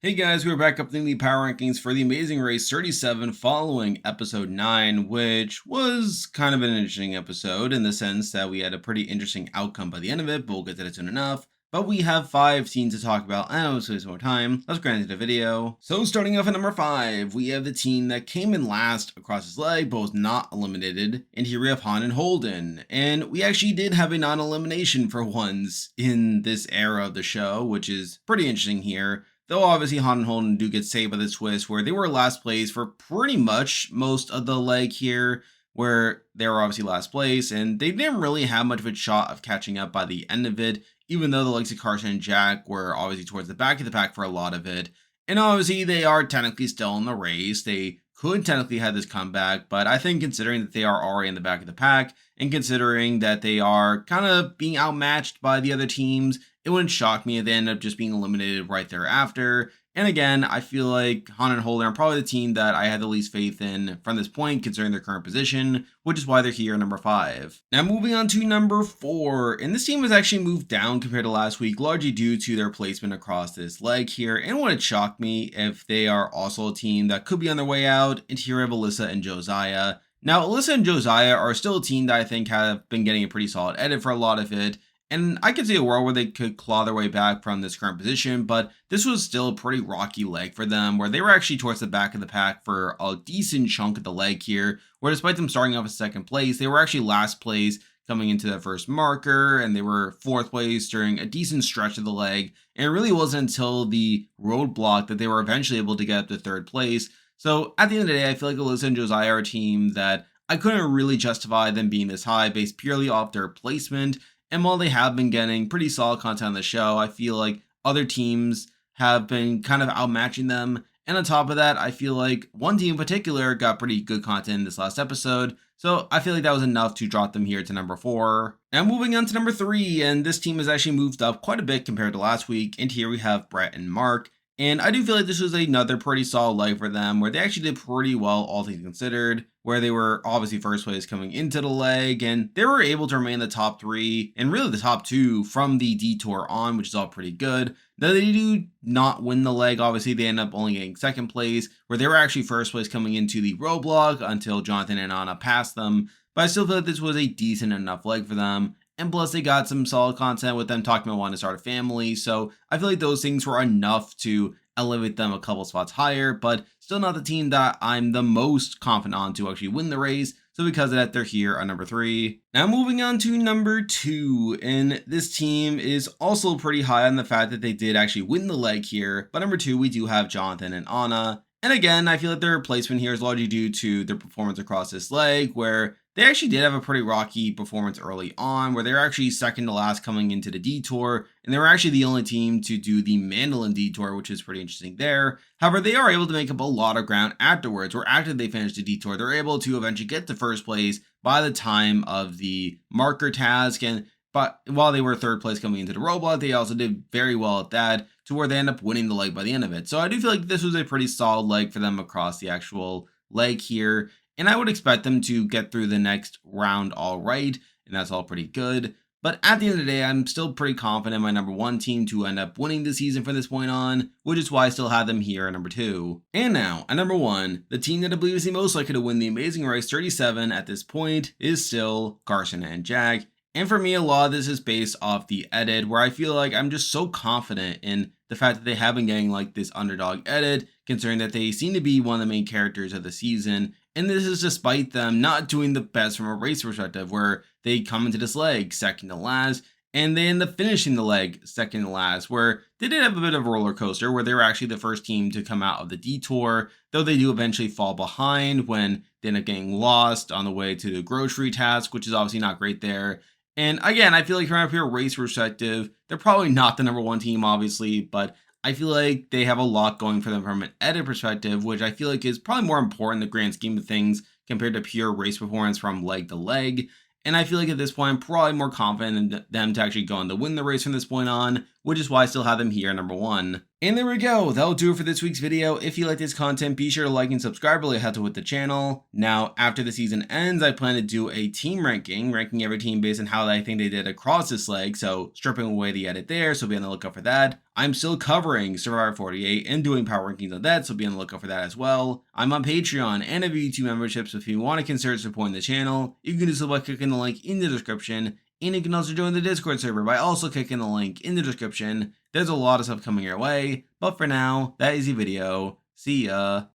Hey guys, we're back updating the power rankings for the Amazing Race 37 following episode 9, which was kind of an interesting episode in the sense that we had a pretty interesting outcome by the end of it, but we'll get to that soon enough. But we have 5 teams to talk about, and let's waste more time. Let's get into the video. So starting off at number 5, we have the team that came in last across his leg, but was not eliminated. And here we have Han and Holden. And we actually did have a non-elimination for once in this era of the show, which is pretty interesting here. Though obviously Han and Holden do get saved by the twist where they were last place for pretty much most of the leg here, where they were obviously last place, and they didn't really have much of a shot of catching up by the end of it, even though the likes of Garson and Jack were obviously towards the back of the pack for a lot of it. And obviously they are technically still in the race. They could technically have this comeback, but I think considering that they are already in the back of the pack, and considering that they are kind of being outmatched by the other teams, it wouldn't shock me if they end up just being eliminated right thereafter. And again, I feel like Han and Holden are probably the team that I had the least faith in from this point, considering their current position, which is why they're here number 5. Now moving on to number 4, and this team was actually moved down compared to last week, largely due to their placement across this leg here, and wouldn't shock me if they are also a team that could be on their way out, and here we have Alyssa and Josiah. Now, Alyssa and Josiah are still a team that I think have been getting a pretty solid edit for a lot of it, and I could see a world where they could claw their way back from this current position, but this was still a pretty rocky leg for them, where they were actually towards the back of the pack for a decent chunk of the leg here, where despite them starting off in second place, they were actually last place coming into their first marker, and they were fourth place during a decent stretch of the leg, and it really wasn't until the roadblock that they were eventually able to get up to third place. So at the end of the day, I feel like Alyssa and Josiah are a team that I couldn't really justify them being this high based purely off their placement. And while they have been getting pretty solid content on the show, I feel like other teams have been kind of outmatching them. And on top of that, I feel like one team in particular got pretty good content in this last episode. So I feel like that was enough to drop them here to number 4. Now moving on to number 3, and this team has actually moved up quite a bit compared to last week. And here we have Brett and Mark. And I do feel like this was another pretty solid leg for them, where they actually did pretty well, all things considered, where they were obviously first place coming into the leg, and they were able to remain in the top 3, and really the top 2 from the detour on, which is all pretty good. Though they do not win the leg, obviously they end up only getting second place, where they were actually first place coming into the roadblock until Jonathan and Anna passed them, but I still feel like this was a decent enough leg for them. And plus, they got some solid content with them talking about wanting to start a family. So I feel like those things were enough to elevate them a couple spots higher, but still not the team that I'm the most confident on to actually win the race. So because of that, they're here at number 3. Now moving on to number 2, and this team is also pretty high on the fact that they did actually win the leg here. But number 2, we do have Jonathan and Anna. And again, I feel like their placement here is largely due to their performance across this leg, where they actually did have a pretty rocky performance early on, where they were actually second to last coming into the detour, and they were actually the only team to do the Mandolin detour, which is pretty interesting there. However, they are able to make up a lot of ground afterwards, where after they finish the detour, they're able to eventually get to first place by the time of the marker task, but while they were third place coming into the roadblock, they also did very well at that, to where they end up winning the leg by the end of it. So I do feel like this was a pretty solid leg for them across the actual leg here. And I would expect them to get through the next round all right, and that's all pretty good. But at the end of the day, I'm still pretty confident in my number 1 team to end up winning the season from this point on, which is why I still have them here at number 2. And now, at number 1, the team that I believe is the most likely to win the Amazing Race 37 at this point is still Garson and Jack. And for me, a lot of this is based off the edit, where I feel like I'm just so confident in the fact that they have been getting like this underdog edit, considering that they seem to be one of the main characters of the season. And this is despite them not doing the best from a race perspective, where they come into this leg second to last, and they end up finishing the leg second to last, where they did have a bit of a roller coaster, where they were actually the first team to come out of the detour, though they do eventually fall behind when they end up getting lost on the way to the grocery task, which is obviously not great there. And again, I feel like from a pure race perspective, they're probably not the number 1 team, obviously, but I feel like they have a lot going for them from an edit perspective, which I feel like is probably more important in the grand scheme of things compared to pure race performance from leg to leg. And I feel like at this point, I'm probably more confident in them to actually go on to win the race from this point on, which is why I still have them here number 1. And there we go, that'll do it for this week's video. If you like this content, be sure to like and subscribe, really help with the channel. Now, after the season ends, I plan to do a team ranking every team based on how I think they did across this leg, so stripping away the edit there, so be on the lookout for that. I'm still covering Survivor 48 and doing power rankings on that, so be on the lookout for that as well. I'm on Patreon and have YouTube memberships, so if you want to consider supporting the channel, you can do so by clicking the link in the description. And you can also join the Discord server by also clicking the link in the description. There's a lot of stuff coming your way, but for now, that is the video. See ya.